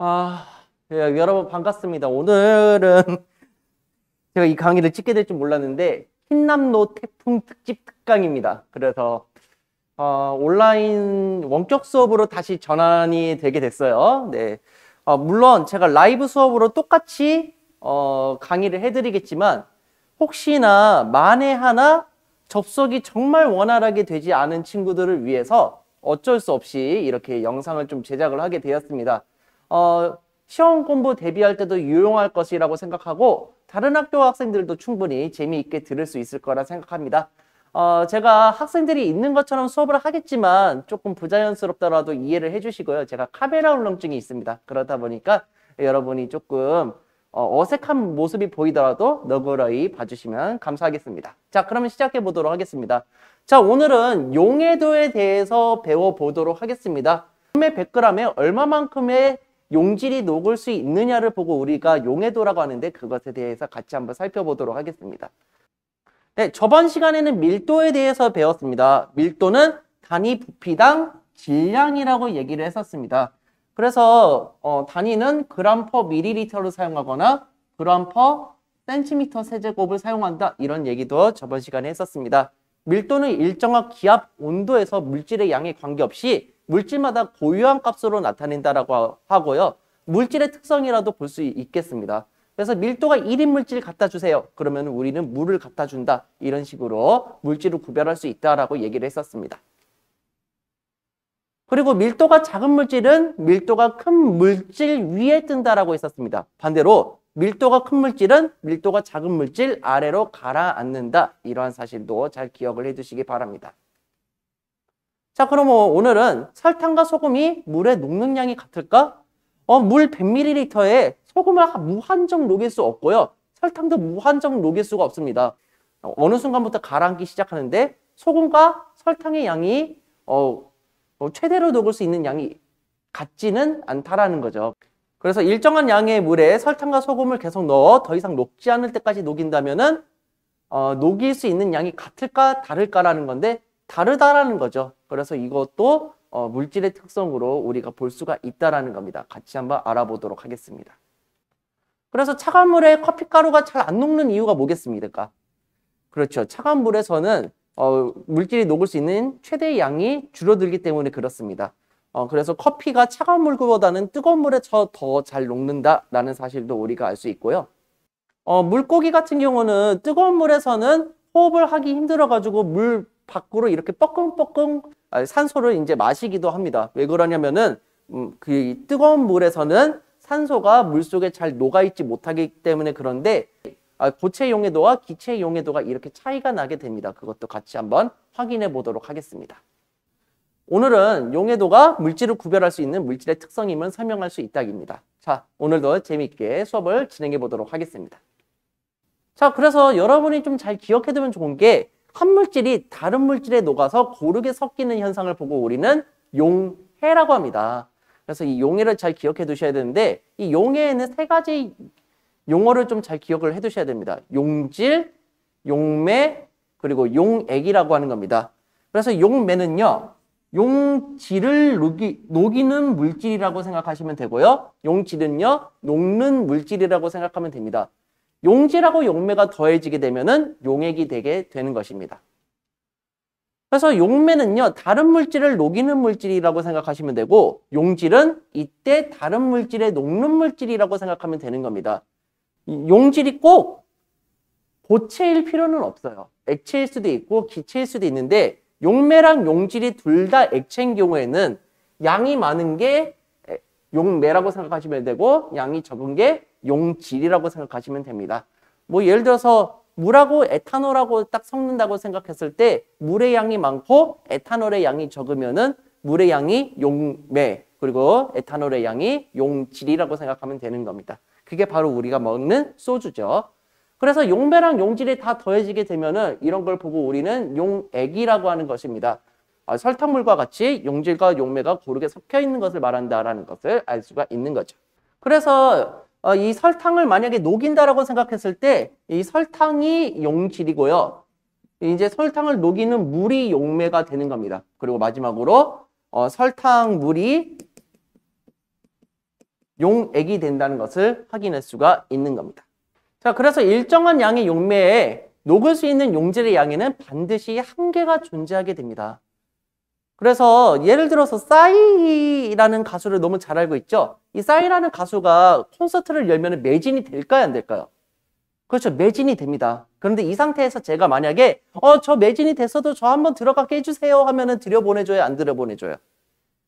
아, 예, 여러분 반갑습니다. 오늘은 제가 이 강의를 찍게 될 줄 몰랐는데 흰남노 태풍 특집 특강입니다. 그래서 온라인 원격 수업으로 다시 전환이 되게 됐어요. 네. 물론 제가 라이브 수업으로 똑같이 강의를 해드리겠지만 혹시나 만에 하나 접속이 정말 원활하게 되지 않은 친구들을 위해서 어쩔 수 없이 이렇게 영상을 좀 제작을 하게 되었습니다. 시험 공부 대비할 때도 유용할 것이라고 생각하고 다른 학교 학생들도 충분히 재미있게 들을 수 있을 거라 생각합니다. 제가 학생들이 있는 것처럼 수업을 하겠지만 조금 부자연스럽더라도 이해를 해주시고요. 제가 카메라 울렁증이 있습니다. 그러다 보니까 여러분이 조금 어색한 모습이 보이더라도 너그러이 봐주시면 감사하겠습니다. 자, 그러면 시작해 보도록 하겠습니다. 자, 오늘은 용해도에 대해서 배워보도록 하겠습니다. 100g에 얼마만큼의 용질이 녹을 수 있느냐를 보고 우리가 용해도라고 하는데 그것에 대해서 같이 한번 살펴보도록 하겠습니다. 네, 저번 시간에는 밀도에 대해서 배웠습니다. 밀도는 단위 부피당 질량이라고 얘기를 했었습니다. 그래서 단위는 그램 퍼 밀리리터를 사용하거나 그램 퍼 센티미터 세제곱을 사용한다. 이런 얘기도 저번 시간에 했었습니다. 밀도는 일정한 기압, 온도에서 물질의 양에 관계없이 물질마다 고유한 값으로 나타낸다라고 하고요. 물질의 특성이라도 볼 수 있겠습니다. 그래서 밀도가 1인 물질 갖다 주세요. 그러면 우리는 물을 갖다 준다. 이런 식으로 물질을 구별할 수 있다라고 얘기를 했었습니다. 그리고 밀도가 작은 물질은 밀도가 큰 물질 위에 뜬다라고 했었습니다. 반대로 밀도가 큰 물질은 밀도가 작은 물질 아래로 가라앉는다. 이러한 사실도 잘 기억을 해두시기 바랍니다. 자, 그럼 오늘은 설탕과 소금이 물에 녹는 양이 같을까? 물 100ml에 소금을 무한정 녹일 수 없고요. 설탕도 무한정 녹일 수가 없습니다. 어느 순간부터 가라앉기 시작하는데 소금과 설탕의 양이 최대로 녹을 수 있는 양이 같지는 않다라는 거죠. 그래서 일정한 양의 물에 설탕과 소금을 계속 넣어 더 이상 녹지 않을 때까지 녹인다면은 녹일 수 있는 양이 같을까 다를까라는 건데 다르다라는 거죠. 그래서 이것도 물질의 특성으로 우리가 볼 수가 있다라는 겁니다. 같이 한번 알아보도록 하겠습니다. 그래서 차가운 물에 커피가루가 잘 안 녹는 이유가 뭐겠습니까? 그렇죠. 차가운 물에서는 물질이 녹을 수 있는 최대 양이 줄어들기 때문에 그렇습니다. 그래서 커피가 차가운 물보다는 뜨거운 물에서 더 잘 녹는다라는 사실도 우리가 알 수 있고요. 물고기 같은 경우는 뜨거운 물에서는 호흡을 하기 힘들어가지고 물 밖으로 이렇게 뻐끔뻐끔 산소를 이제 마시기도 합니다. 왜 그러냐면은 그 뜨거운 물에서는 산소가 물속에 잘 녹아있지 못하기 때문에 그런데 고체 용해도와 기체 용해도가 이렇게 차이가 나게 됩니다. 그것도 같이 한번 확인해 보도록 하겠습니다. 오늘은 용해도가 물질을 구별할 수 있는 물질의 특성임을 설명할 수 있다입니다. 자, 오늘도 재미있게 수업을 진행해 보도록 하겠습니다. 자, 그래서 여러분이 좀 잘 기억해 두면 좋은 게 한 물질이 다른 물질에 녹아서 고르게 섞이는 현상을 보고 우리는 용해라고 합니다. 그래서 이 용해를 잘 기억해 두셔야 되는데 이 용해에는 세 가지 용어를 좀 잘 기억을 해 두셔야 됩니다. 용질, 용매, 그리고 용액이라고 하는 겁니다. 그래서 용매는요, 용질을 녹이는 물질이라고 생각하시면 되고요. 용질은요, 녹는 물질이라고 생각하면 됩니다. 용질하고 용매가 더해지게 되면은 용액이 되게 되는 것입니다. 그래서 용매는요, 다른 물질을 녹이는 물질이라고 생각하시면 되고, 용질은 이때 다른 물질에 녹는 물질이라고 생각하면 되는 겁니다. 용질이 꼭 고체일 필요는 없어요. 액체일 수도 있고 기체일 수도 있는데 용매랑 용질이 둘 다 액체인 경우에는 양이 많은 게 용매라고 생각하시면 되고 양이 적은 게 용질이라고 생각하시면 됩니다. 뭐 예를 들어서 물하고 에탄올하고 딱 섞는다고 생각했을 때 물의 양이 많고 에탄올의 양이 적으면은 물의 양이 용매 그리고 에탄올의 양이 용질이라고 생각하면 되는 겁니다. 그게 바로 우리가 먹는 소주죠. 그래서 용매랑 용질이 다 더해지게 되면은 이런 걸 보고 우리는 용액이라고 하는 것입니다. 설탕물과 같이 용질과 용매가 고르게 섞여 있는 것을 말한다라는 것을 알 수가 있는 거죠. 그래서 이 설탕을 만약에 녹인다라고 생각했을 때 이 설탕이 용질이고요. 이제 설탕을 녹이는 물이 용매가 되는 겁니다. 그리고 마지막으로 설탕물이 용액이 된다는 것을 확인할 수가 있는 겁니다. 자, 그래서 일정한 양의 용매에 녹을 수 있는 용질의 양에는 반드시 한계가 존재하게 됩니다. 그래서 예를 들어서 싸이라는 가수를 너무 잘 알고 있죠? 이 싸이라는 가수가 콘서트를 열면 매진이 될까요, 안 될까요? 그렇죠. 매진이 됩니다. 그런데 이 상태에서 제가 만약에 저 매진이 됐어도 저 한번 들어가게 해주세요 하면은 들여보내줘요, 안 들여보내줘요?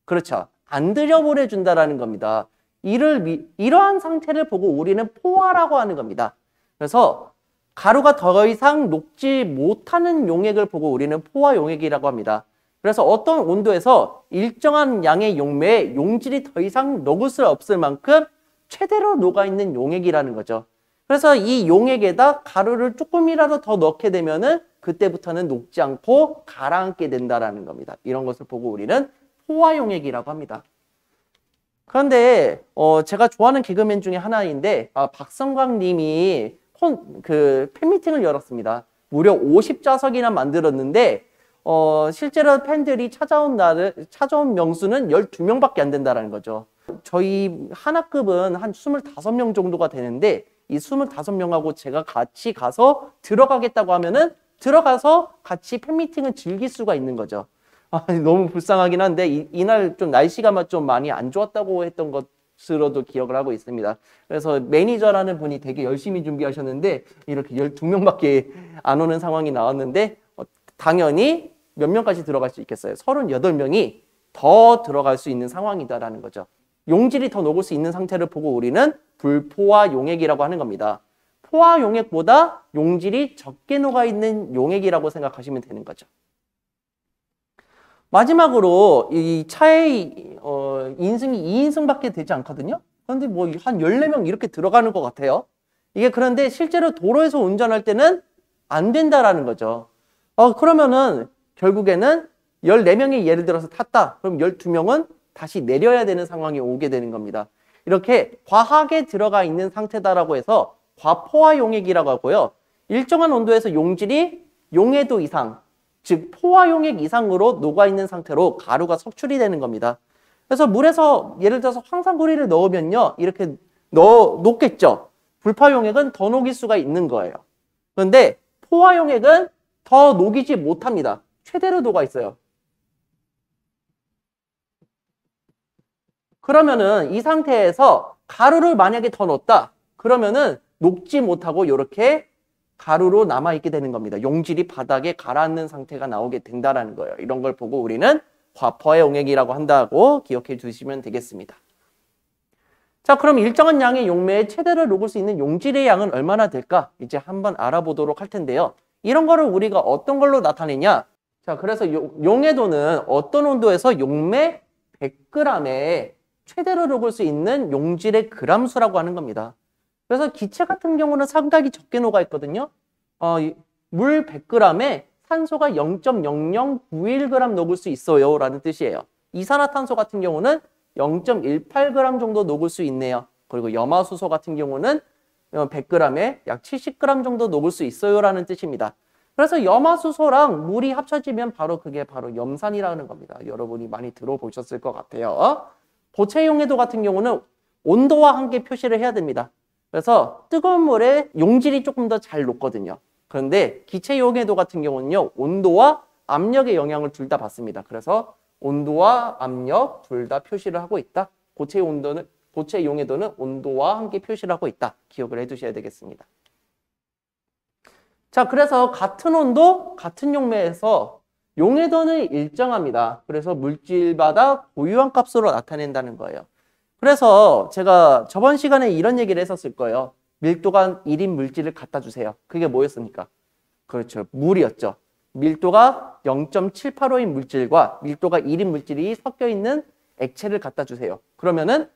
그렇죠. 안 들여보내준다라는 겁니다. 이러한 상태를 보고 우리는 포화라고 하는 겁니다. 그래서 가루가 더 이상 녹지 못하는 용액을 보고 우리는 포화 용액이라고 합니다. 그래서 어떤 온도에서 일정한 양의 용매에 용질이 더 이상 녹을 수 없을 만큼 최대로 녹아있는 용액이라는 거죠. 그래서 이 용액에다 가루를 조금이라도 더 넣게 되면은 그때부터는 녹지 않고 가라앉게 된다라는 겁니다. 이런 것을 보고 우리는 포화 용액이라고 합니다. 그런데 제가 좋아하는 개그맨 중에 하나인데 박성광 님이 팬미팅을 열었습니다. 무려 50좌석이나 만들었는데 실제로 팬들이 찾아온 명수는 12명밖에 안 된다는 거죠. 저희 하나급은 한 25명 정도가 되는데 이 25명하고 제가 같이 가서 들어가겠다고 하면은 들어가서 같이 팬미팅을 즐길 수가 있는 거죠. 너무 불쌍하긴 한데 이날 좀 날씨가 좀 많이 안 좋았다고 했던 것으로도 기억을 하고 있습니다. 그래서 매니저라는 분이 되게 열심히 준비하셨는데 이렇게 12명밖에 안 오는 상황이 나왔는데 당연히 몇 명까지 들어갈 수 있겠어요? 38명이 더 들어갈 수 있는 상황이다라는 거죠. 용질이 더 녹을 수 있는 상태를 보고 우리는 불포화 용액이라고 하는 겁니다. 포화 용액보다 용질이 적게 녹아있는 용액이라고 생각하시면 되는 거죠. 마지막으로 이 차의 인승이 2인승밖에 되지 않거든요. 그런데 뭐 한 14명 이렇게 들어가는 것 같아요. 이게 그런데 실제로 도로에서 운전할 때는 안 된다라는 거죠. 그러면은 결국에는 14명이 예를 들어서 탔다. 그럼 12명은 다시 내려야 되는 상황이 오게 되는 겁니다. 이렇게 과하게 들어가 있는 상태다라고 해서 과포화 용액이라고 하고요. 일정한 온도에서 용질이 용해도 이상, 즉 포화 용액 이상으로 녹아있는 상태로 가루가 석출이 되는 겁니다. 그래서 물에서 예를 들어서 황산구리를 넣으면요. 이렇게 녹겠죠. 불포화 용액은 더 녹일 수가 있는 거예요. 그런데 포화 용액은 더 녹이지 못합니다. 최대로 녹아 있어요. 그러면은 이 상태에서 가루를 만약에 더 넣었다. 그러면은 녹지 못하고 이렇게 가루로 남아있게 되는 겁니다. 용질이 바닥에 가라앉는 상태가 나오게 된다는 거예요. 이런 걸 보고 우리는 과포화 용액이라고 한다고 기억해 주시면 되겠습니다. 자, 그럼 일정한 양의 용매에 최대로 녹을 수 있는 용질의 양은 얼마나 될까? 이제 한번 알아보도록 할 텐데요. 이런 거를 우리가 어떤 걸로 나타내냐? 자, 그래서 용해도는 어떤 온도에서 용매 100g에 최대로 녹을 수 있는 용질의 그람수라고 하는 겁니다. 그래서 기체 같은 경우는 상당히 적게 녹아 있거든요. 물 100g에 산소가 0.0091g 녹을 수 있어요 라는 뜻이에요. 이산화탄소 같은 경우는 0.18g 정도 녹을 수 있네요. 그리고 염화수소 같은 경우는 100g에 약 70g 정도 녹을 수 있어요 라는 뜻입니다. 그래서 염화수소랑 물이 합쳐지면 그게 바로 염산이라는 겁니다. 여러분이 많이 들어보셨을 것 같아요. 고체 용해도 같은 경우는 온도와 함께 표시를 해야 됩니다. 그래서 뜨거운 물에 용질이 조금 더 잘 녹거든요. 그런데 기체 용해도 같은 경우는요. 온도와 압력의 영향을 둘 다 받습니다. 그래서 온도와 압력 둘 다 표시를 하고 있다. 고체 용해도는 온도와 함께 표시를 하고 있다. 기억을 해두셔야 되겠습니다. 자, 그래서 같은 온도, 같은 용매에서 용해도는 일정합니다. 그래서 물질마다 고유한 값으로 나타낸다는 거예요. 그래서 제가 저번 시간에 이런 얘기를 했었을 거예요. 밀도가 1인 물질을 갖다 주세요. 그게 뭐였습니까? 그렇죠. 물이었죠. 밀도가 0.785인 물질과 밀도가 1인 물질이 섞여 있는 액체를 갖다 주세요. 그러면은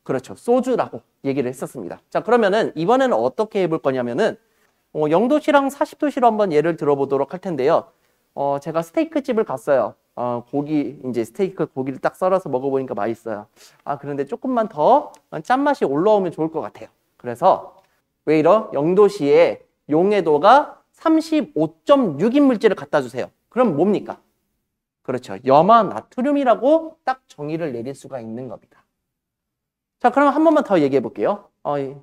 그렇죠. 소주라고 얘기를 했었습니다. 자, 그러면은 이번에는 어떻게 해볼 거냐면은 0도씨랑 40도씨로 한번 예를 들어보도록 할 텐데요. 제가 스테이크 집을 갔어요. 스테이크 고기를 딱 썰어서 먹어보니까 맛있어요. 그런데 조금만 더 짠맛이 올라오면 좋을 것 같아요. 그래서 웨이터 0도씨에 용해도가 35.6인 물질을 갖다 주세요. 그럼 뭡니까? 그렇죠. 염화 나트륨이라고 딱 정의를 내릴 수가 있는 겁니다. 자, 그럼 한 번만 더 얘기해 볼게요.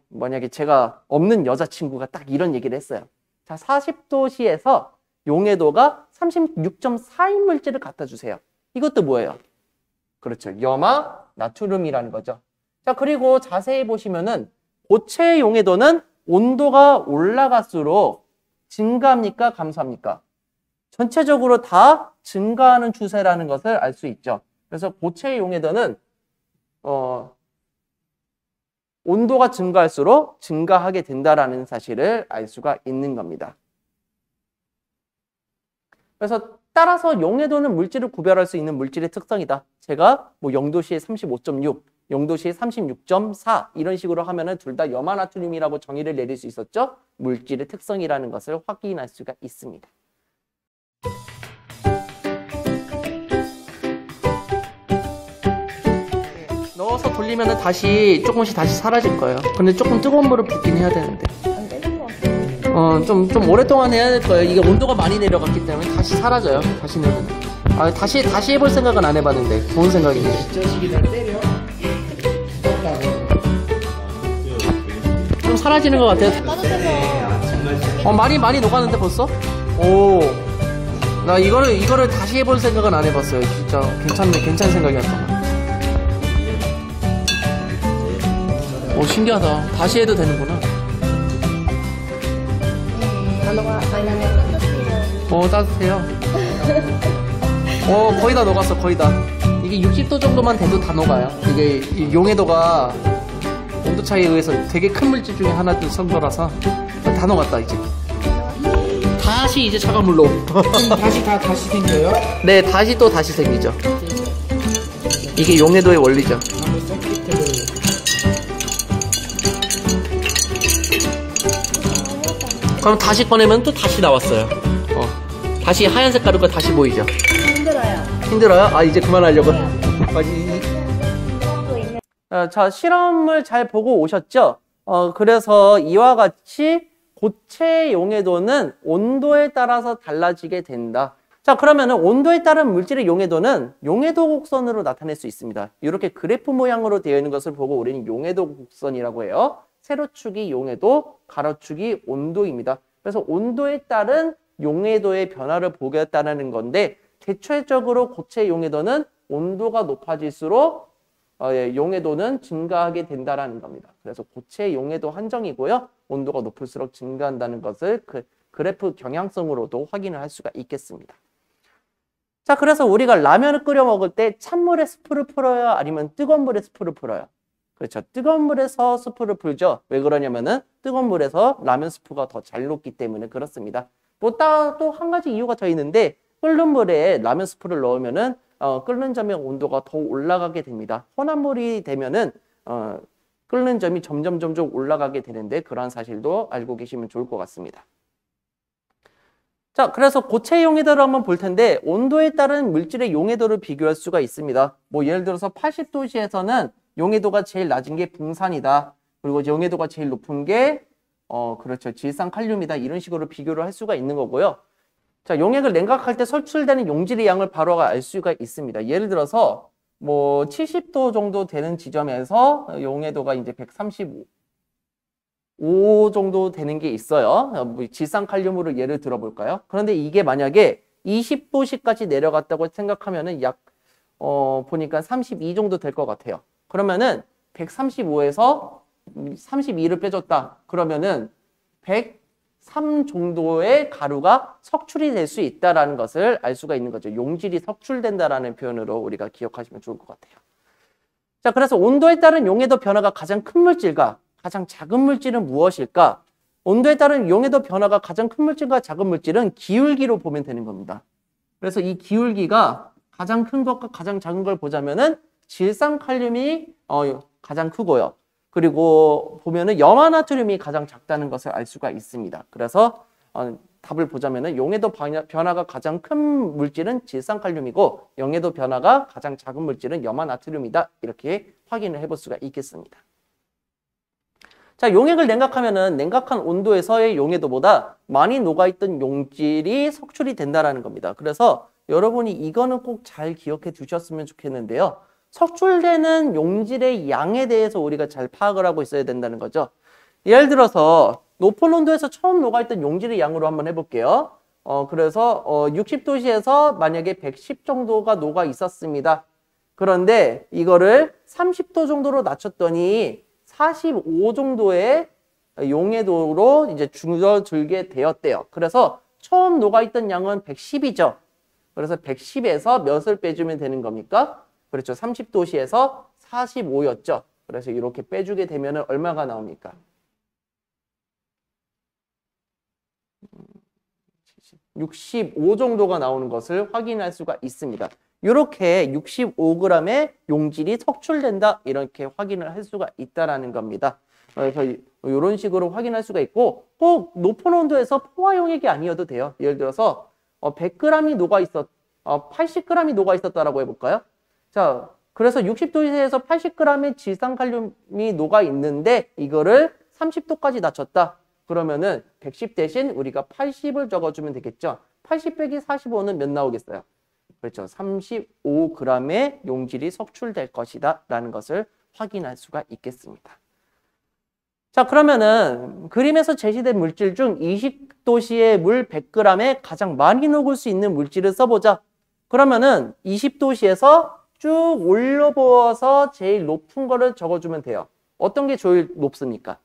만약에 제가 없는 여자친구가 딱 이런 얘기를 했어요. 자, 40도씨에서 용해도가 36.4인 물질을 갖다 주세요. 이것도 뭐예요? 그렇죠. 염화 나트륨이라는 거죠. 자, 그리고 자세히 보시면은 고체 용해도는 온도가 올라갈수록 증가합니까? 감소합니까? 전체적으로 다 증가하는 추세라는 것을 알 수 있죠. 그래서 고체 용해도는 온도가 증가할수록 증가하게 된다라는 사실을 알 수가 있는 겁니다. 그래서 따라서 용해도는 물질을 구별할 수 있는 물질의 특성이다. 제가 뭐 0도씨에 35.6, 0도씨에 36.4 이런 식으로 하면은 둘 다 염화나트륨이라고 정의를 내릴 수 있었죠. 물질의 특성이라는 것을 확인할 수가 있습니다. 넣어서 돌리면은 다시 조금씩 다시 사라질 거예요. 근데 조금 뜨거운 물을 붓긴 해야 되는데. 안 되는 것 같아요. 좀 오랫동안 해야 될 거예요. 이게 온도가 많이 내려갔기 때문에 다시 사라져요. 다시 넣으면. 다시 해볼 생각은 안 해봤는데 좋은 생각이네요. 저식이다 때려. 좀 사라지는 것 같아요. 많이 녹았는데 벌써? 오. 나 이거를 다시 해볼 생각은 안 해봤어요. 진짜 괜찮은 생각이었던 것 같아요. 오, 신기하다. 다시 해도 되는구나. 따뜻해요. 거의 다 녹았어, 거의 다. 이게 60도 정도만 돼도 다 녹아요. 이게 이 용해도가 온도 차이에 의해서 되게 큰 물질 중에 하나 정도라서 다 녹았다, 이제. 다시 이제 차가운 물로. 다시 생겨요? 네, 다시 생기죠. 이게 용해도의 원리죠. 그럼 다시 꺼내면 또 다시 나왔어요. 다시 하얀색 가루가 다시 보이죠. 힘들어요. 힘들어요? 이제 그만하려고. 자, 실험을 잘 보고 오셨죠? 그래서 이와 같이 고체 용해도는 온도에 따라서 달라지게 된다. 자, 그러면은 온도에 따른 물질의 용해도는 용해도 곡선으로 나타낼 수 있습니다. 이렇게 그래프 모양으로 되어 있는 것을 보고 우리는 용해도 곡선이라고 해요. 세로축이 용해도, 가로축이 온도입니다. 그래서 온도에 따른 용해도의 변화를 보겠다는 건데, 대체적으로 고체 용해도는 온도가 높아질수록 용해도는 증가하게 된다는 겁니다. 그래서 고체 용해도 한정이고요. 온도가 높을수록 증가한다는 것을 그래프 경향성으로도 확인을 할 수가 있겠습니다. 자, 그래서 우리가 라면을 끓여 먹을 때 찬물에 스프를 풀어요? 아니면 뜨거운 물에 스프를 풀어요? 그렇죠. 뜨거운 물에서 스프를 풀죠. 왜 그러냐면은 뜨거운 물에서 라면 스프가 더 잘 녹기 때문에 그렇습니다. 또 한 가지 이유가 더 있는데, 끓는 물에 라면 스프를 넣으면은 끓는 점의 온도가 더 올라가게 됩니다. 혼합 물이 되면은 끓는 점이 점점 올라가게 되는데, 그러한 사실도 알고 계시면 좋을 것 같습니다. 자, 그래서 고체 용해도를 한번 볼 텐데, 온도에 따른 물질의 용해도를 비교할 수가 있습니다. 뭐 예를 들어서 80도씨에서는 용해도가 제일 낮은 게 붕산이다. 그리고 용해도가 제일 높은 게 그렇죠, 질산칼륨이다. 이런 식으로 비교를 할 수가 있는 거고요. 자, 용액을 냉각할 때 설출되는 용질의 양을 바로 알 수가 있습니다. 예를 들어서 뭐 70도 정도 되는 지점에서 용해도가 이제 135 정도 되는 게 있어요. 질산칼륨으로 예를 들어볼까요? 그런데 이게 만약에 20도씨까지 내려갔다고 생각하면은 약 보니까 32 정도 될 것 같아요. 그러면은 135에서 32를 빼줬다. 그러면은 103 정도의 가루가 석출이 될 수 있다라는 것을 알 수가 있는 거죠. 용질이 석출된다라는 표현으로 우리가 기억하시면 좋을 것 같아요. 자, 그래서 온도에 따른 용해도 변화가 가장 큰 물질과 가장 작은 물질은 무엇일까? 온도에 따른 용해도 변화가 가장 큰 물질과 작은 물질은 기울기로 보면 되는 겁니다. 그래서 이 기울기가 가장 큰 것과 가장 작은 걸 보자면은 질산칼륨이 가장 크고요. 그리고 보면은 염화나트륨이 가장 작다는 것을 알 수가 있습니다. 그래서 답을 보자면은 용해도 변화가 가장 큰 물질은 질산칼륨이고 용해도 변화가 가장 작은 물질은 염화나트륨이다. 이렇게 확인을 해볼 수가 있겠습니다. 자, 용액을 냉각하면은 냉각한 온도에서의 용해도보다 많이 녹아있던 용질이 석출이 된다라는 겁니다. 그래서 여러분이 이거는 꼭 잘 기억해 두셨으면 좋겠는데요. 석출되는 용질의 양에 대해서 우리가 잘 파악을 하고 있어야 된다는 거죠. 예를 들어서 높은 온도에서 처음 녹아있던 용질의 양으로 한번 해볼게요. 그래서 60도씨에서 만약에 110 정도가 녹아 있었습니다. 그런데 이거를 30도 정도로 낮췄더니 45 정도의 용해도로 이제 줄어들게 되었대요. 그래서 처음 녹아있던 양은 110이죠. 그래서 110에서 몇을 빼주면 되는 겁니까? 그렇죠. 30도씨에서 45였죠. 그래서 이렇게 빼주게 되면 얼마가 나옵니까? 65 정도가 나오는 것을 확인할 수가 있습니다. 이렇게 65g의 용질이 석출된다 이렇게 확인을 할 수가 있다라는 겁니다. 그래서 이런 식으로 확인할 수가 있고 꼭 높은 온도에서 포화 용액이 아니어도 돼요. 예를 들어서 100g이 녹아 있었 80g이 녹아 있었다라고 해볼까요? 자, 그래서 60도에서 80g의 질산칼륨이 녹아 있는데 이거를 30도까지 낮췄다. 그러면은 110 대신 우리가 80을 적어주면 되겠죠. 80 빼기 45는 몇 나오겠어요? 그렇죠. 35g의 용질이 석출될 것이다 라는 것을 확인할 수가 있겠습니다. 자, 그러면은 그림에서 제시된 물질 중 20도씨의 물 100g에 가장 많이 녹을 수 있는 물질을 써보자. 그러면은 20도씨에서 쭉 올려부어서 제일 높은 거를 적어주면 돼요. 어떤 게 제일 높습니까?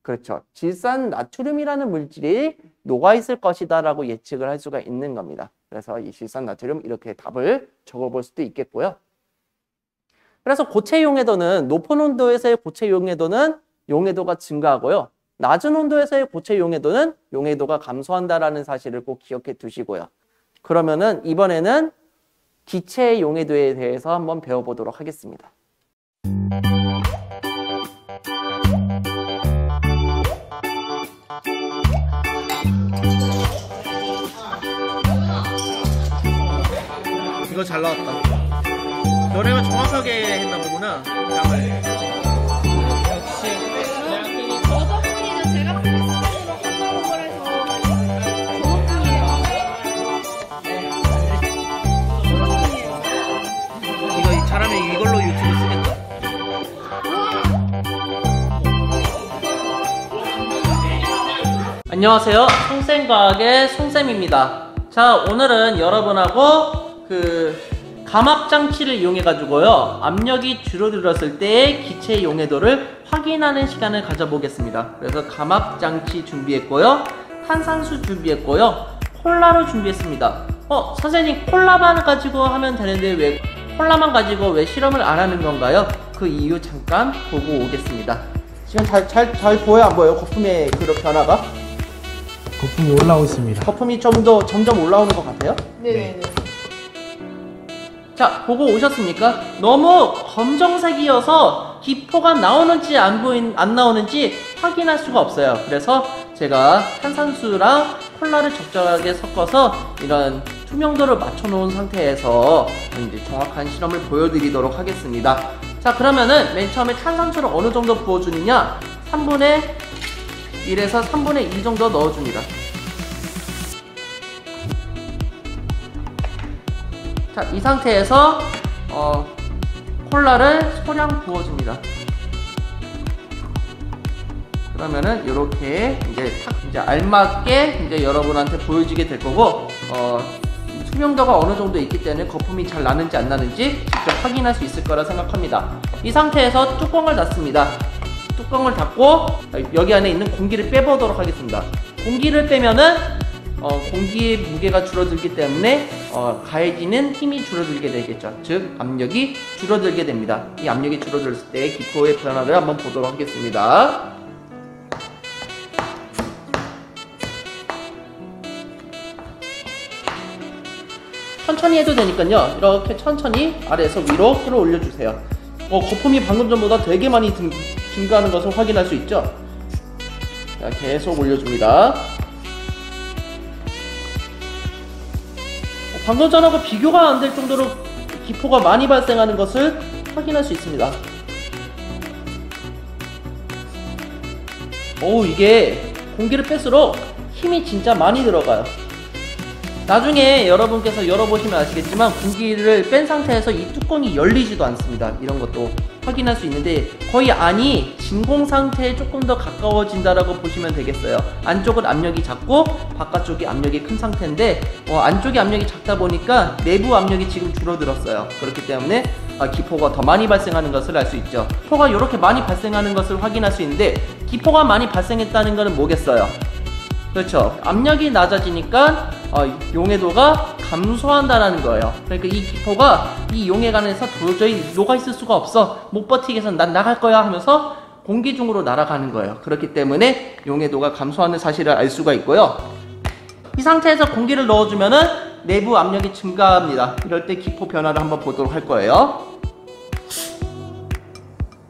그렇죠. 질산 나트륨이라는 물질이 녹아있을 것이다 라고 예측을 할 수가 있는 겁니다. 그래서 이 질산 나트륨 이렇게 답을 적어볼 수도 있겠고요. 그래서 고체 용해도는 높은 온도에서의 고체 용해도는 용해도가 증가하고요. 낮은 온도에서의 고체 용해도는 용해도가 감소한다라는 사실을 꼭 기억해 두시고요. 그러면은 이번에는 기체 용해도에 대해서 한번 배워보도록 하겠습니다. 이거 잘 나왔다. 너네가 정확하게 했나 보구나. 양을. 역시. 저 덕분이죠. 제가 프리스타일로 끝나는 거라서 저 덕분이에요. 이거 잘하면 이걸로 유튜브 쓰겠다. 안녕하세요. 송쌤과학의 송쌤입니다. 자, 오늘은 여러분하고 감압장치를 이용해 가지고요 압력이 줄어들었을 때의 기체 용해도를 확인하는 시간을 가져보겠습니다. 그래서 감압장치 준비했고요, 탄산수 준비했고요, 콜라로 준비했습니다. 선생님, 콜라만 가지고 하면 되는데 왜 콜라만 가지고 왜 실험을 안 하는 건가요? 그 이유 잠깐 보고 오겠습니다. 지금 잘 보여 안 보여요? 거품의 그 변화가? 거품이 올라오고 있습니다. 거품이 점점 올라오는 것 같아요? 네네네. 자, 보고 오셨습니까? 너무 검정색이어서 기포가 나오는지 안 나오는지 확인할 수가 없어요. 그래서 제가 탄산수랑 콜라를 적절하게 섞어서 이런 투명도를 맞춰놓은 상태에서 이제 정확한 실험을 보여드리도록 하겠습니다. 자, 그러면은 맨 처음에 탄산수를 어느 정도 부어주느냐? 3분의 1에서 3분의 2 정도 넣어줍니다. 자, 이 상태에서 콜라를 소량 부어줍니다. 그러면은 이렇게 이제 알맞게 이제 여러분한테 보여지게 될 거고, 투명도가 어느 정도 있기 때문에 거품이 잘 나는지 안 나는지 직접 확인할 수 있을 거라 생각합니다. 이 상태에서 뚜껑을 닫습니다. 뚜껑을 닫고 여기 안에 있는 공기를 빼보도록 하겠습니다. 공기를 빼면은 공기의 무게가 줄어들기 때문에 가해지는 힘이 줄어들게 되겠죠. 즉 압력이 줄어들게 됩니다. 이 압력이 줄어들었을 때 기포의 변화를 한번 보도록 하겠습니다. 천천히 해도 되니까요, 이렇게 천천히 아래에서 위로 끌어올려 주세요. 거품이 방금 전보다 되게 많이 증가하는 것을 확인할 수 있죠. 자, 계속 올려줍니다. 방금 전하고 비교가 안 될 정도로 기포가 많이 발생하는 것을 확인할 수 있습니다. 이게 공기를 뺄수록 힘이 진짜 많이 들어가요. 나중에 여러분께서 열어보시면 아시겠지만 공기를 뺀 상태에서 이 뚜껑이 열리지도 않습니다. 이런 것도 확인할 수 있는데 거의 안이 진공 상태에 조금 더 가까워진다라고 보시면 되겠어요. 안쪽은 압력이 작고 바깥쪽이 압력이 큰 상태인데 안쪽이 압력이 작다 보니까 내부 압력이 지금 줄어들었어요. 그렇기 때문에 기포가 더 많이 발생하는 것을 알 수 있죠. 기포가 이렇게 많이 발생하는 것을 확인할 수 있는데 기포가 많이 발생했다는 것은 뭐겠어요? 그렇죠. 압력이 낮아지니까 용해도가 감소한다는 거예요. 그러니까 이 기포가 이 용액 안에서 도저히 녹아있을 수가 없어. 못 버티겠어. 난 나갈 거야 하면서 공기 중으로 날아가는 거예요. 그렇기 때문에 용해도가 감소하는 사실을 알 수가 있고요. 이 상태에서 공기를 넣어주면은 내부 압력이 증가합니다. 이럴 때 기포 변화를 한번 보도록 할 거예요.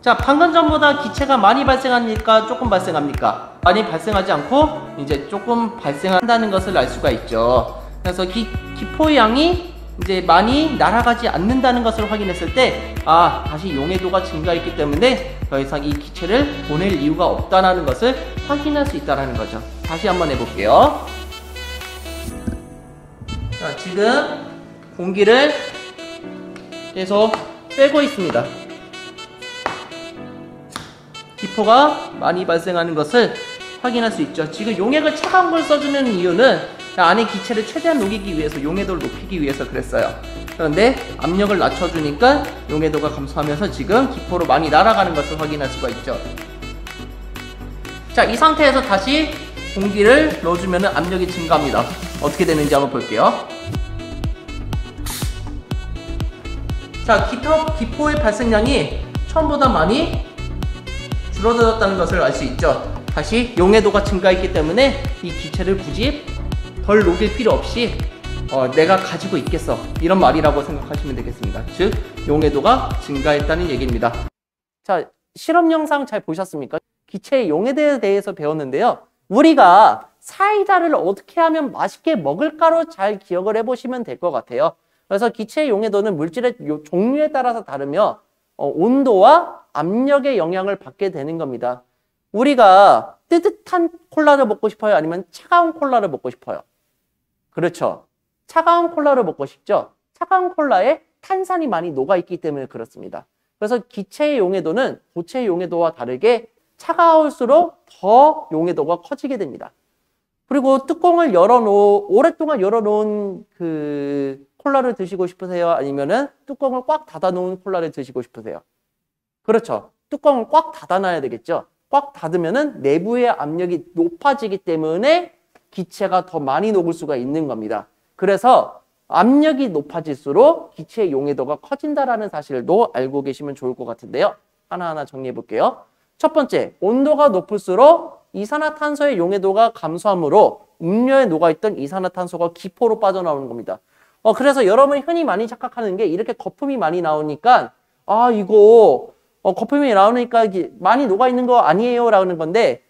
자, 방금 전보다 기체가 많이 발생합니까? 조금 발생합니까? 많이 발생하지 않고 이제 조금 발생한다는 것을 알 수가 있죠. 그래서 기포의 양이 이제 많이 날아가지 않는다는 것을 확인했을 때 다시 용해도가 증가했기 때문에 더 이상 이 기체를 보낼 이유가 없다는 것을 확인할 수 있다는 거죠. 다시 한번 해볼게요. 자, 지금 공기를 계속 빼고 있습니다. 기포가 많이 발생하는 것을 확인할 수 있죠. 지금 용액을 차가운 걸 써주는 이유는 안에 기체를 최대한 녹이기 위해서 용해도를 높이기 위해서 그랬어요. 그런데 압력을 낮춰주니까 용해도가 감소하면서 지금 기포로 많이 날아가는 것을 확인할 수가 있죠. 자, 이 상태에서 다시 공기를 넣어주면 압력이 증가합니다. 어떻게 되는지 한번 볼게요. 자, 기포의 발생량이 처음보다 많이 줄어들었다는 것을 알 수 있죠. 다시 용해도가 증가했기 때문에 이 기체를 굳이 덜 녹일 필요 없이 내가 가지고 있겠어, 이런 말이라고 생각하시면 되겠습니다. 즉 용해도가 증가했다는 얘기입니다. 자, 실험 영상 잘 보셨습니까? 기체의 용해도에 대해서 배웠는데요. 우리가 사이다를 어떻게 하면 맛있게 먹을까로 잘 기억을 해보시면 될 것 같아요. 그래서 기체의 용해도는 물질의 종류에 따라서 다르며 온도와 압력의 영향을 받게 되는 겁니다. 우리가 뜨뜻한 콜라를 먹고 싶어요? 아니면 차가운 콜라를 먹고 싶어요? 그렇죠. 차가운 콜라를 먹고 싶죠. 차가운 콜라에 탄산이 많이 녹아있기 때문에 그렇습니다. 그래서 기체의 용해도는 고체의 용해도와 다르게 차가울수록 더 용해도가 커지게 됩니다. 그리고 뚜껑을 오랫동안 열어놓은 그 콜라를 드시고 싶으세요? 아니면은 뚜껑을 꽉 닫아놓은 콜라를 드시고 싶으세요? 그렇죠. 뚜껑을 꽉 닫아놔야 되겠죠. 꽉 닫으면은 내부의 압력이 높아지기 때문에 기체가 더 많이 녹을 수가 있는 겁니다. 그래서 압력이 높아질수록 기체의 용해도가 커진다라는 사실도 알고 계시면 좋을 것 같은데요. 하나하나 정리해 볼게요. 첫 번째, 온도가 높을수록 이산화탄소의 용해도가 감소하므로 음료에 녹아있던 이산화탄소가 기포로 빠져나오는 겁니다. 그래서 여러분이 흔히 많이 착각하는 게 이렇게 거품이 많이 나오니까 이거 거품이 나오니까 많이 녹아있는 거 아니에요 라는 건데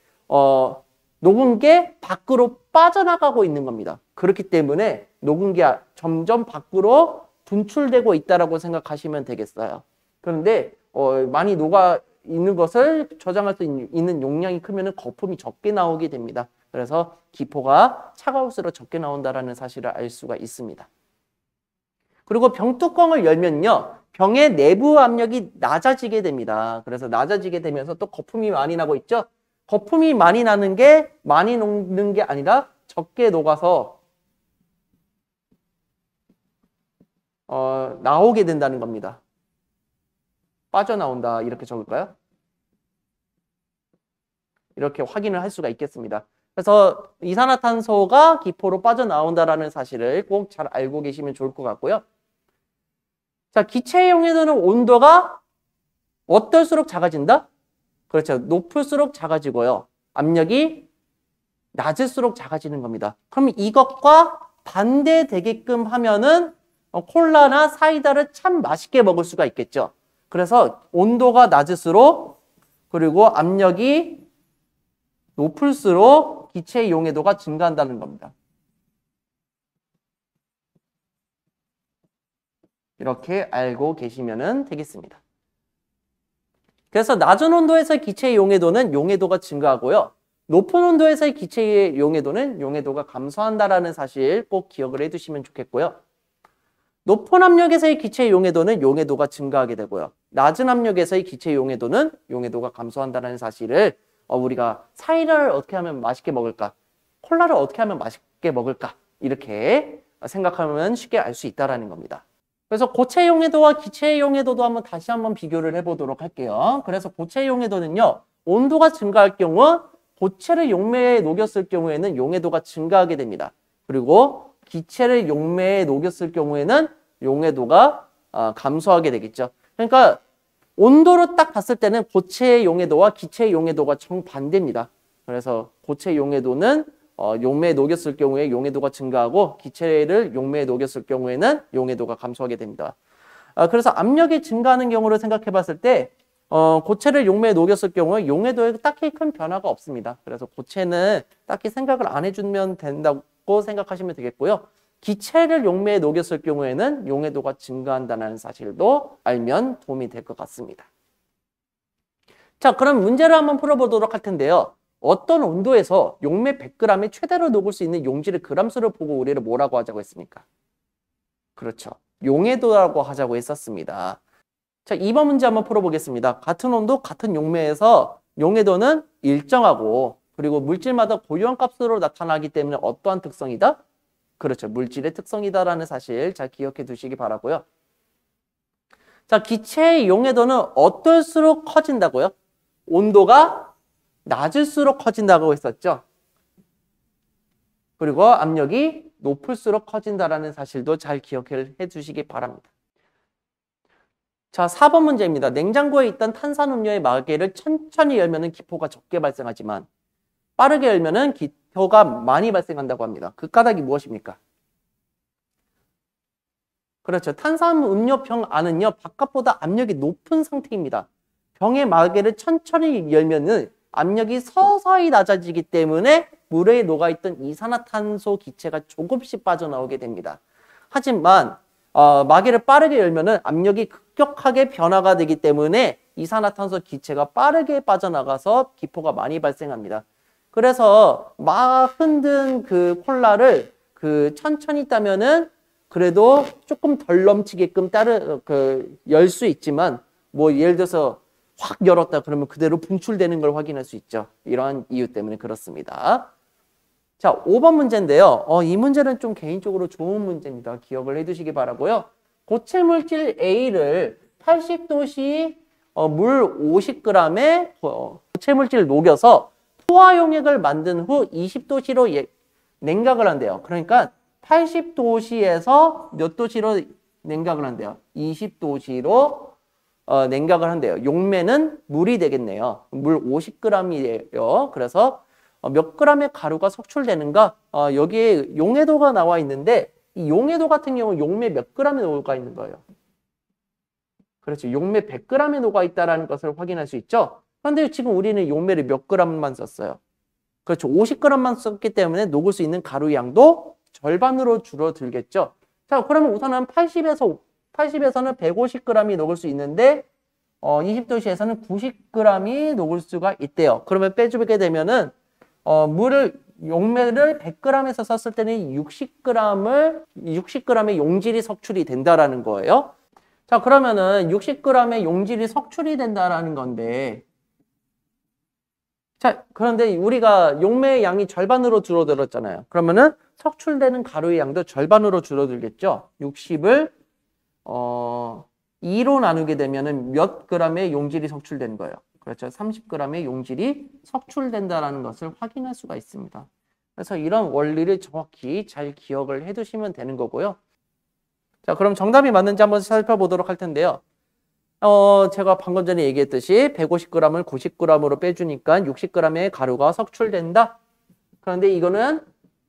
녹은 게 밖으로 빠져나가고 있는 겁니다. 그렇기 때문에 녹은 게 점점 밖으로 분출되고 있다라고 생각하시면 되겠어요. 그런데 많이 녹아 있는 것을 저장할 수 있는 용량이 크면 거품이 적게 나오게 됩니다. 그래서 기포가 차가울수록 적게 나온다는 사실을 알 수가 있습니다. 그리고 병뚜껑을 열면요, 병의 내부 압력이 낮아지게 됩니다. 그래서 낮아지게 되면서 또 거품이 많이 나고 있죠. 거품이 많이 나는 게 많이 녹는 게 아니라 적게 녹아서 나오게 된다는 겁니다. 빠져나온다, 이렇게 적을까요? 이렇게 확인을 할 수가 있겠습니다. 그래서 이산화탄소가 기포로 빠져나온다는 사실을 꼭 잘 알고 계시면 좋을 것 같고요. 자, 기체의 용해도는 온도가 어떨수록 작아진다? 그렇죠. 높을수록 작아지고요. 압력이 낮을수록 작아지는 겁니다. 그럼 이것과 반대되게끔 하면은 콜라나 사이다를 참 맛있게 먹을 수가 있겠죠. 그래서 온도가 낮을수록 그리고 압력이 높을수록 기체의 용해도가 증가한다는 겁니다. 이렇게 알고 계시면 되겠습니다. 그래서 낮은 온도에서 기체의 용해도는 용해도가 증가하고요. 높은 온도에서의 기체의 용해도는 용해도가 감소한다라는 사실 꼭 기억을 해두시면 좋겠고요. 높은 압력에서의 기체의 용해도는 용해도가 증가하게 되고요. 낮은 압력에서의 기체의 용해도는 용해도가 감소한다는 사실을 우리가 사이다를 어떻게 하면 맛있게 먹을까? 콜라를 어떻게 하면 맛있게 먹을까? 이렇게 생각하면 쉽게 알 수 있다는 겁니다. 그래서 고체 용해도와 기체 용해도도 다시 한번 비교를 해보도록 할게요. 그래서 고체 용해도는요. 온도가 증가할 경우 고체를 용매에 녹였을 경우에는 용해도가 증가하게 됩니다. 그리고 기체를 용매에 녹였을 경우에는 용해도가 감소하게 되겠죠. 그러니까 온도로 딱 봤을 때는 고체의 용해도와 기체의 용해도가 정반대입니다. 그래서 고체 용해도는 용매에 녹였을 경우에 용해도가 증가하고 기체를 용매에 녹였을 경우에는 용해도가 감소하게 됩니다. 그래서 압력이 증가하는 경우를 생각해 봤을 때 고체를 용매에 녹였을 경우에 용해도에 딱히 큰 변화가 없습니다. 그래서 고체는 딱히 생각을 안 해주면 된다고 생각하시면 되겠고요. 기체를 용매에 녹였을 경우에는 용해도가 증가한다는 사실도 알면 도움이 될 것 같습니다. 자, 그럼 문제를 한번 풀어보도록 할 텐데요. 어떤 온도에서 용매 100g에 최대로 녹을 수 있는 용질의 그람수를 보고 우리를 뭐라고 하자고 했습니까? 그렇죠. 용해도라고 하자고 했었습니다. 자, 2번 문제 한번 풀어보겠습니다. 같은 온도, 같은 용매에서 용해도는 일정하고 그리고 물질마다 고유한 값으로 나타나기 때문에 어떠한 특성이다? 그렇죠. 물질의 특성이다라는 사실 잘 기억해 두시기 바라고요. 자, 기체의 용해도는 어떨수록 커진다고요? 온도가 낮을수록 커진다고 했었죠. 그리고 압력이 높을수록 커진다라는 사실도 잘 기억해 두시기 바랍니다. 자, 4번 문제입니다. 냉장고에 있던 탄산음료의 마개를 천천히 열면 기포가 적게 발생하지만 빠르게 열면 기포가 많이 발생한다고 합니다. 그 까닭이 무엇입니까? 그렇죠. 탄산음료 병 안은요, 바깥보다 압력이 높은 상태입니다. 병의 마개를 천천히 열면은 압력이 서서히 낮아지기 때문에 물에 녹아있던 이산화탄소 기체가 조금씩 빠져나오게 됩니다. 하지만 마개를 빠르게 열면은 압력이 급격하게 변화가 되기 때문에 이산화탄소 기체가 빠르게 빠져나가서 기포가 많이 발생합니다. 그래서 막 흔든 그 콜라를 천천히 따면은 그래도 조금 덜 넘치게끔 열 수 있지만 뭐 예를 들어서 확 열었다 그러면 그대로 분출되는 걸 확인할 수 있죠. 이러한 이유 때문에 그렇습니다. 자, 5번 문제인데요. 이 문제는 좀 개인적으로 좋은 문제입니다. 기억을 해두시기 바라고요. 고체 물질 A를 80도씨 물 50g에 고체 물질을 녹여서 포화용액을 만든 후 20도씨로 냉각을 한대요. 그러니까 80도씨에서 몇 도씨로 냉각을 한대요? 20도씨로 냉각을 한대요. 용매는 물이 되겠네요. 물 50g이에요. 그래서 몇 g의 가루가 석출되는가? 여기에 용해도가 나와 있는데 이 용해도 같은 경우 용매 몇 g에 녹아 있는 거예요. 그렇죠. 용매 100g에 녹아 있다는 것을 확인할 수 있죠. 그런데 지금 우리는 용매를 몇 g만 썼어요. 그렇죠. 50g만 썼기 때문에 녹을 수 있는 가루 양도 절반으로 줄어들겠죠. 자, 그러면 우선은 80에서는 150g이 녹을 수 있는데 20도씨에서는 90g이 녹을 수가 있대요. 그러면 빼주게 되면은 용매를 100g에서 썼을 때는 60g의 용질이 석출이 된다라는 거예요. 자, 그러면은 60g의 용질이 석출이 된다라는 건데, 자, 그런데 우리가 용매의 양이 절반으로 줄어들었잖아요. 그러면은 석출되는 가루의 양도 절반으로 줄어들겠죠. 60을 2로 나누게 되면은 몇 g의 용질이 석출되는 거예요. 그렇죠. 30g의 용질이 석출된다라는 것을 확인할 수가 있습니다. 그래서 이런 원리를 정확히 잘 기억을 해두시면 되는 거고요. 자, 그럼 정답이 맞는지 한번 살펴보도록 할 텐데요. 제가 방금 전에 얘기했듯이 150g을 90g으로 빼주니까 60g의 가루가 석출된다. 그런데 이거는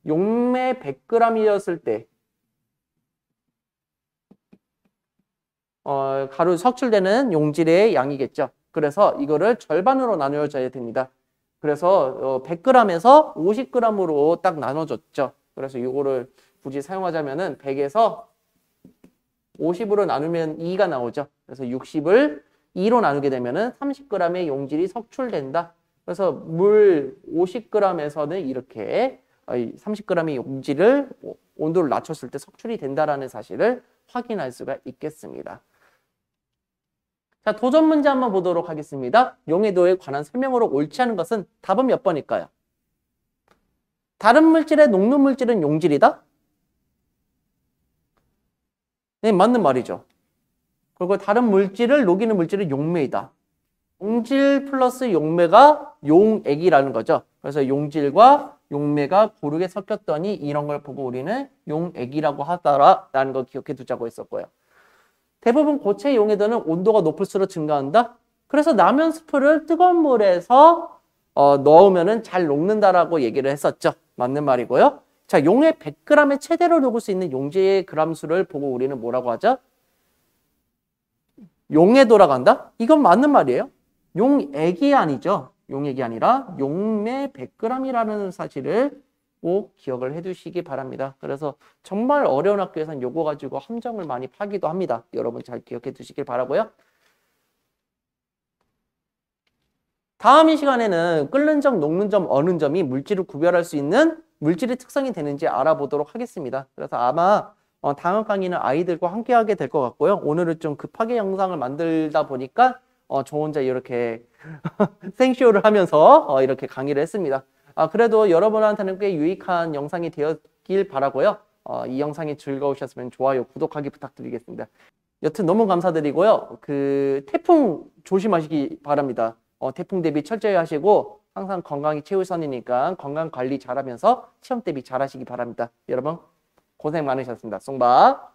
용매 100g이었을 때 가루 석출되는 용질의 양이겠죠. 그래서 이거를 절반으로 나누어져야 됩니다. 그래서 100g에서 50g으로 딱 나눠졌죠. 그래서 이거를 굳이 사용하자면은 100에서 50으로 나누면 2가 나오죠. 그래서 60을 2로 나누게 되면은 30g의 용질이 석출된다. 그래서 물 50g에서는 이렇게 30g의 용질을 온도를 낮췄을 때 석출이 된다라는 사실을 확인할 수가 있겠습니다. 자, 도전 문제 한번 보도록 하겠습니다. 용해도에 관한 설명으로 옳지 않은 것은 답은 몇 번일까요? 다른 물질의 녹는 물질은 용질이다? 네, 맞는 말이죠. 그리고 다른 물질을 녹이는 물질은 용매이다. 용질 플러스 용매가 용액이라는 거죠. 그래서 용질과 용매가 고르게 섞였더니 이런 걸 보고 우리는 용액이라고 하더라라는 거 기억해 두자고 했었고요. 대부분 고체 용해도는 온도가 높을수록 증가한다. 그래서 라면 스프를 뜨거운 물에서 넣으면은 잘 녹는다라고 얘기를 했었죠. 맞는 말이고요. 자, 용해 100g의 최대로 녹을 수 있는 용지의 그람 수를 보고 우리는 뭐라고 하죠? 용해도라고 한다? 이건 맞는 말이에요. 용액이 아니죠. 용액이 아니라 용매 100g이라는 사실을 꼭 기억을 해두시기 바랍니다. 그래서 정말 어려운 학교에서는 요거 가지고 함정을 많이 파기도 합니다. 여러분 잘 기억해 두시길 바라고요. 다음 이 시간에는 끓는 점, 녹는 점, 어는 점이 물질을 구별할 수 있는 물질의 특성이 되는지 알아보도록 하겠습니다. 그래서 아마 다음 강의는 아이들과 함께 하게 될 것 같고요. 오늘은 좀 급하게 영상을 만들다 보니까 저 혼자 이렇게 생쇼를 하면서 이렇게 강의를 했습니다. 그래도 여러분한테는 꽤 유익한 영상이 되었길 바라고요. 이 영상이 즐거우셨으면 좋아요, 구독하기 부탁드리겠습니다. 여튼 너무 감사드리고요. 태풍 조심하시기 바랍니다. 태풍 대비 철저히 하시고 항상 건강이 최우선이니까 건강 관리 잘하면서 시험 대비 잘하시기 바랍니다. 여러분 고생 많으셨습니다. 송바.